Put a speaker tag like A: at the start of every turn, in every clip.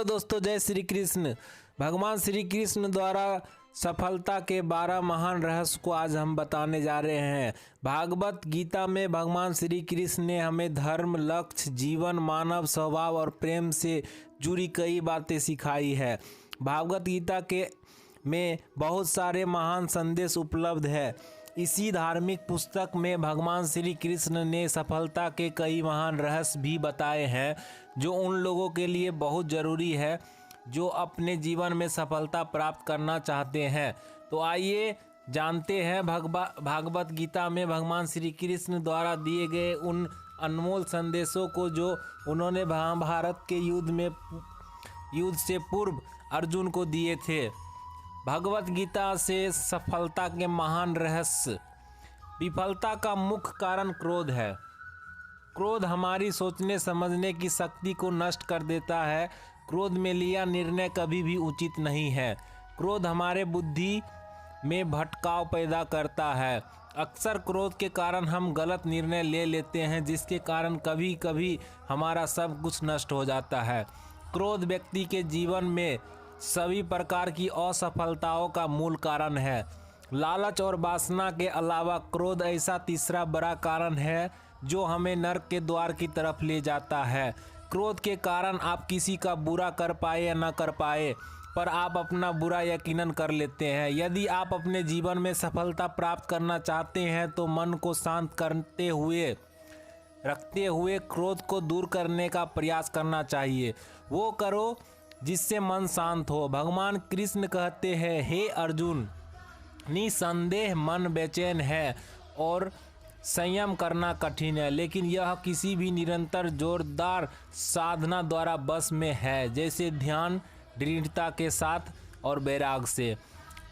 A: तो दोस्तों जय श्री कृष्ण। भगवान श्री कृष्ण द्वारा सफलता के 12 महान रहस्य को आज हम बताने जा रहे हैं। भागवत गीता में भगवान श्री कृष्ण ने हमें धर्म, लक्ष्य, जीवन, मानव स्वभाव और प्रेम से जुड़ी कई बातें सिखाई है। भागवत गीता के में बहुत सारे महान संदेश उपलब्ध है। इसी धार्मिक पुस्तक में भगवान श्री कृष्ण ने सफलता के कई महान रहस्य भी बताए हैं, जो उन लोगों के लिए बहुत ज़रूरी है जो अपने जीवन में सफलता प्राप्त करना चाहते हैं। तो आइए जानते हैं भागवत गीता में भगवान श्री कृष्ण द्वारा दिए गए उन अनमोल संदेशों को जो उन्होंने महाभारत के युद्ध से पूर्व अर्जुन को दिए थे। भगवत गीता से सफलता के महान रहस्य। विफलता का मुख्य कारण क्रोध है। क्रोध हमारी सोचने समझने की शक्ति को नष्ट कर देता है। क्रोध में लिया निर्णय कभी भी उचित नहीं है। क्रोध हमारे बुद्धि में भटकाव पैदा करता है। अक्सर क्रोध के कारण हम गलत निर्णय ले लेते हैं, जिसके कारण कभी कभी हमारा सब कुछ नष्ट हो जाता है। क्रोध व्यक्ति के जीवन में सभी प्रकार की असफलताओं का मूल कारण है। लालच और वासना के अलावा क्रोध ऐसा तीसरा बड़ा कारण है जो हमें नरक के द्वार की तरफ ले जाता है। क्रोध के कारण आप किसी का बुरा कर पाए या न कर पाए, पर आप अपना बुरा यकीनन कर लेते हैं। यदि आप अपने जीवन में सफलता प्राप्त करना चाहते हैं तो मन को शांत रखते हुए क्रोध को दूर करने का प्रयास करना चाहिए। वो करो जिससे मन शांत हो। भगवान कृष्ण कहते हैं, हे अर्जुन, निसंदेह मन बेचैन है और संयम करना कठिन है, लेकिन यह किसी भी निरंतर जोरदार साधना द्वारा बस में है, जैसे ध्यान, दृढ़ता के साथ और वैराग से।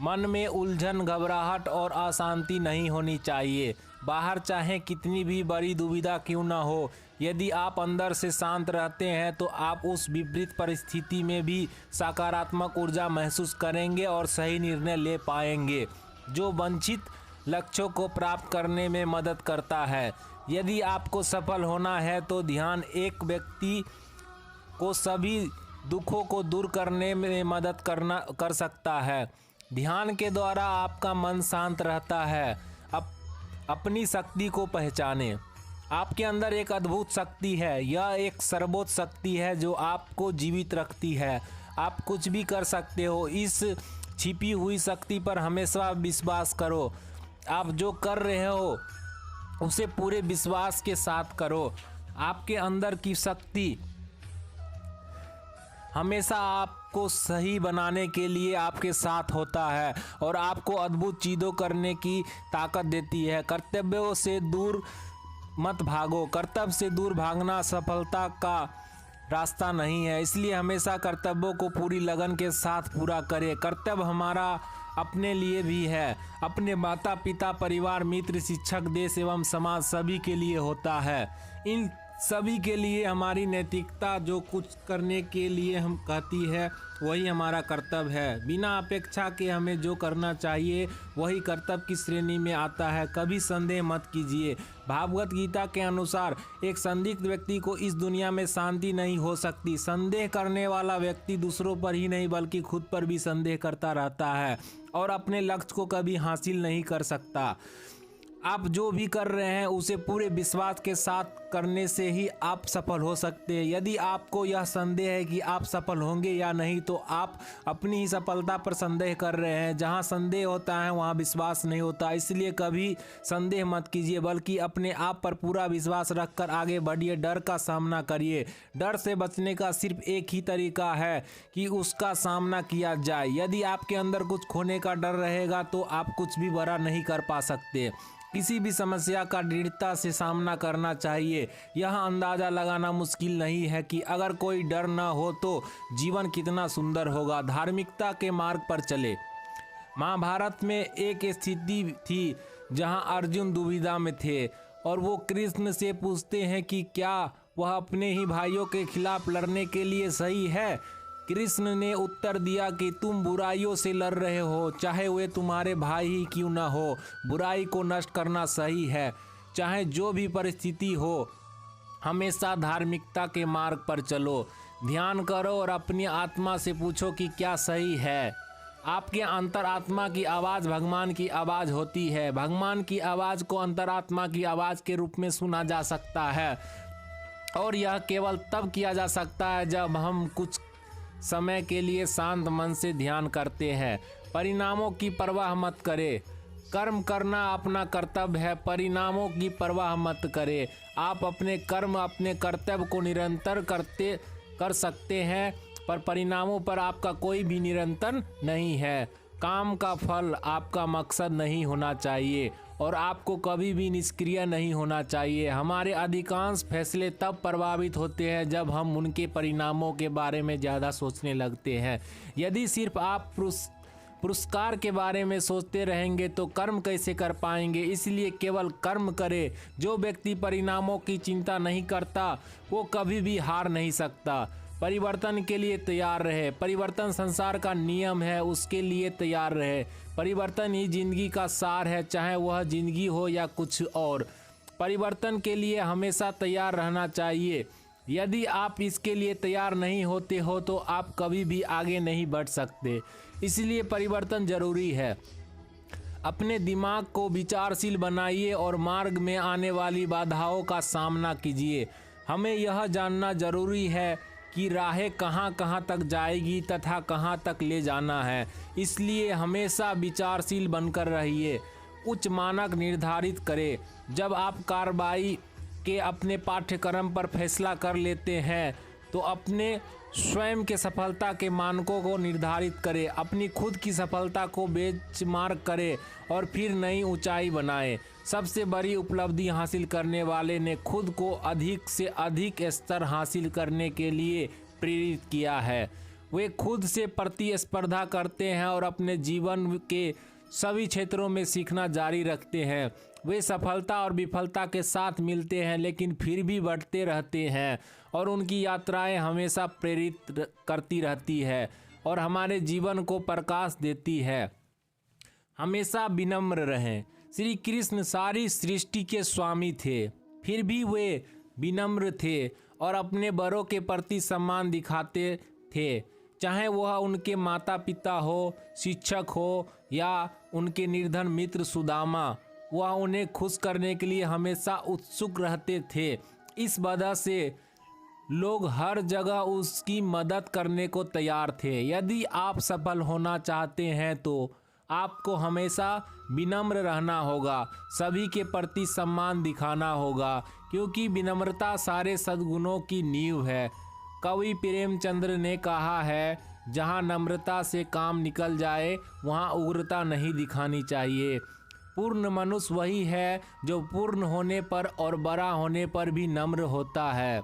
A: मन में उलझन, घबराहट और अशांति नहीं होनी चाहिए। बाहर चाहे कितनी भी बड़ी दुविधा क्यों न हो, यदि आप अंदर से शांत रहते हैं तो आप उस विपरीत परिस्थिति में भी सकारात्मक ऊर्जा महसूस करेंगे और सही निर्णय ले पाएंगे, जो वांछित लक्ष्यों को प्राप्त करने में मदद करता है। यदि आपको सफल होना है तो ध्यान एक व्यक्ति को सभी दुखों को दूर करने में मदद कर सकता है। ध्यान के द्वारा आपका मन शांत रहता है। अपनी शक्ति को पहचानें। आपके अंदर एक अद्भुत शक्ति है। यह एक सर्वोच्च शक्ति है जो आपको जीवित रखती है। आप कुछ भी कर सकते हो। इस छिपी हुई शक्ति पर हमेशा विश्वास करो। आप जो कर रहे हो उसे पूरे विश्वास के साथ करो। आपके अंदर की शक्ति हमेशा आपको सही बनाने के लिए आपके साथ होता है और आपको अद्भुत चीज़ों करने की ताकत देती है। कर्तव्यों से दूर मत भागो। कर्तव्य से दूर भागना सफलता का रास्ता नहीं है, इसलिए हमेशा कर्तव्यों को पूरी लगन के साथ पूरा करें। कर्तव्य हमारा अपने लिए भी है, अपने माता पिता, परिवार, मित्र, शिक्षक, देश एवं समाज सभी के लिए होता है। इन सभी के लिए हमारी नैतिकता जो कुछ करने के लिए हम कहती है वही हमारा कर्तव्य है। बिना अपेक्षा के हमें जो करना चाहिए वही कर्तव्य की श्रेणी में आता है। कभी संदेह मत कीजिए। भागवत गीता के अनुसार एक संदिग्ध व्यक्ति को इस दुनिया में शांति नहीं हो सकती। संदेह करने वाला व्यक्ति दूसरों पर ही नहीं बल्कि खुद पर भी संदेह करता रहता है और अपने लक्ष्य को कभी हासिल नहीं कर सकता। आप जो भी कर रहे हैं उसे पूरे विश्वास के साथ करने से ही आप सफल हो सकते हैं। यदि आपको यह संदेह है कि आप सफल होंगे या नहीं तो आप अपनी ही सफलता पर संदेह कर रहे हैं। जहां संदेह होता है वहां विश्वास नहीं होता, इसलिए कभी संदेह मत कीजिए बल्कि अपने आप पर पूरा विश्वास रखकर आगे बढ़िए। डर का सामना करिए। डर से बचने का सिर्फ एक ही तरीका है कि उसका सामना किया जाए। यदि आपके अंदर कुछ खोने का डर रहेगा तो आप कुछ भी बड़ा नहीं कर पा सकते। किसी भी समस्या का दृढ़ता से सामना करना चाहिए। यह अंदाज़ा लगाना मुश्किल नहीं है कि अगर कोई डर न हो तो जीवन कितना सुंदर होगा। धार्मिकता के मार्ग पर चले। महाभारत में एक स्थिति थी जहां अर्जुन दुविधा में थे और वो कृष्ण से पूछते हैं कि क्या वह अपने ही भाइयों के खिलाफ लड़ने के लिए सही है। कृष्ण ने उत्तर दिया कि तुम बुराइयों से लड़ रहे हो, चाहे वे तुम्हारे भाई ही क्यों न हो। बुराई को नष्ट करना सही है, चाहे जो भी परिस्थिति हो। हमेशा धार्मिकता के मार्ग पर चलो। ध्यान करो और अपनी आत्मा से पूछो कि क्या सही है। आपके अंतरात्मा की आवाज़ भगवान की आवाज़ होती है। भगवान की आवाज़ को अंतरात्मा की आवाज़ के रूप में सुना जा सकता है और यह केवल तब किया जा सकता है जब हम कुछ समय के लिए शांत मन से ध्यान करते हैं। परिणामों की परवाह मत करें। कर्म करना अपना कर्तव्य है, परिणामों की परवाह मत करें। आप अपने कर्म, अपने कर्तव्य को निरंतर कर सकते हैं, पर परिणामों पर आपका कोई भी निरंतर नहीं है। काम का फल आपका मकसद नहीं होना चाहिए और आपको कभी भी निष्क्रिय नहीं होना चाहिए। हमारे अधिकांश फैसले तब प्रभावित होते हैं जब हम उनके परिणामों के बारे में ज़्यादा सोचने लगते हैं। यदि सिर्फ आप पुरस्कार के बारे में सोचते रहेंगे तो कर्म कैसे कर पाएंगे। इसलिए केवल कर्म करें। जो व्यक्ति परिणामों की चिंता नहीं करता वो कभी भी हार नहीं सकता। परिवर्तन के लिए तैयार रहे। परिवर्तन संसार का नियम है, उसके लिए तैयार रहे। परिवर्तन ही जिंदगी का सार है, चाहे वह जिंदगी हो या कुछ और। परिवर्तन के लिए हमेशा तैयार रहना चाहिए। यदि आप इसके लिए तैयार नहीं होते हो तो आप कभी भी आगे नहीं बढ़ सकते। इसलिए परिवर्तन जरूरी है। अपने दिमाग को विचारशील बनाइए और मार्ग में आने वाली बाधाओं का सामना कीजिए। हमें यह जानना जरूरी है कि राहें कहाँ कहाँ तक जाएगी तथा कहाँ तक ले जाना है। इसलिए हमेशा विचारशील बनकर रहिए। उच्च मानक निर्धारित करें। जब आप कार्रवाई के अपने पाठ्यक्रम पर फैसला कर लेते हैं तो अपने स्वयं के सफलता के मानकों को निर्धारित करें। अपनी खुद की सफलता को बेंचमार्क करें और फिर नई ऊंचाई बनाएं। सबसे बड़ी उपलब्धि हासिल करने वाले ने खुद को अधिक से अधिक स्तर हासिल करने के लिए प्रेरित किया है। वे खुद से प्रतिस्पर्धा करते हैं और अपने जीवन के सभी क्षेत्रों में सीखना जारी रखते हैं। वे सफलता और विफलता के साथ मिलते हैं लेकिन फिर भी बढ़ते रहते हैं और उनकी यात्राएं हमेशा प्रेरित करती रहती है और हमारे जीवन को प्रकाश देती है। हमेशा विनम्र रहें। श्री कृष्ण सारी सृष्टि के स्वामी थे, फिर भी वे विनम्र थे और अपने बड़ों के प्रति सम्मान दिखाते थे, चाहे वह उनके माता पिता हो, शिक्षक हो या उनके निर्धन मित्र सुदामा। वह उन्हें खुश करने के लिए हमेशा उत्सुक रहते थे। इस वजह से लोग हर जगह उसकी मदद करने को तैयार थे। यदि आप सफल होना चाहते हैं तो आपको हमेशा विनम्र रहना होगा, सभी के प्रति सम्मान दिखाना होगा, क्योंकि विनम्रता सारे सद्गुणों की नींव है। कवि प्रेमचंद्र ने कहा है, जहाँ नम्रता से काम निकल जाए वहाँ उग्रता नहीं दिखानी चाहिए। पूर्ण मनुष्य वही है जो पूर्ण होने पर और बड़ा होने पर भी नम्र होता है,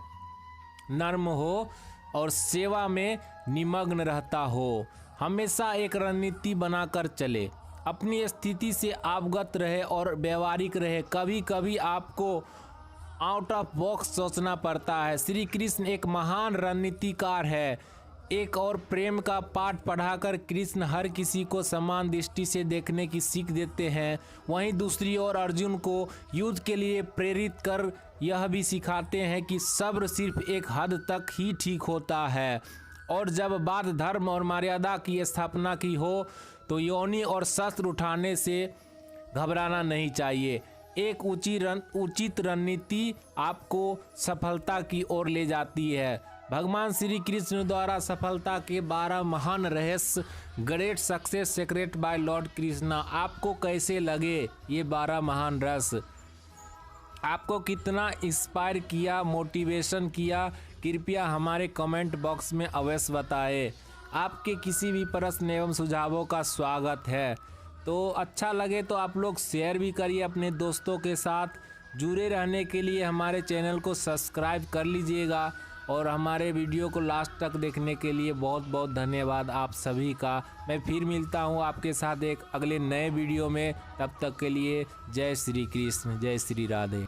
A: नर्म हो और सेवा में निमग्न रहता हो। हमेशा एक रणनीति बनाकर चले, अपनी स्थिति से अवगत रहे और व्यवहारिक रहे। कभी कभी आपको आउट ऑफ बॉक्स सोचना पड़ता है। श्री कृष्ण एक महान रणनीतिकार है। एक और प्रेम का पाठ पढ़ाकर कृष्ण हर किसी को समान दृष्टि से देखने की सीख देते हैं। वहीं दूसरी ओर अर्जुन को युद्ध के लिए प्रेरित कर यह भी सिखाते हैं कि सब्र सिर्फ एक हद तक ही ठीक होता है और जब बात धर्म और मर्यादा की स्थापना की हो तो योनि और शस्त्र उठाने से घबराना नहीं चाहिए। एक उचित रणनीति आपको सफलता की ओर ले जाती है। भगवान श्री कृष्ण द्वारा सफलता के 12 महान रहस्य, great success secret by lord Krishna. आपको कैसे लगे ये 12 महान रहस्य? आपको कितना इंस्पायर किया, मोटिवेशन किया? कृपया हमारे कमेंट बॉक्स में अवश्य बताएं। आपके किसी भी प्रश्न एवं सुझावों का स्वागत है। तो अच्छा लगे तो आप लोग शेयर भी करिए अपने दोस्तों के साथ। जुड़े रहने के लिए हमारे चैनल को सब्सक्राइब कर लीजिएगा और हमारे वीडियो को लास्ट तक देखने के लिए बहुत बहुत धन्यवाद आप सभी का। मैं फिर मिलता हूँ आपके साथ एक अगले नए वीडियो में। तब तक के लिए जय श्री कृष्ण, जय श्री राधे।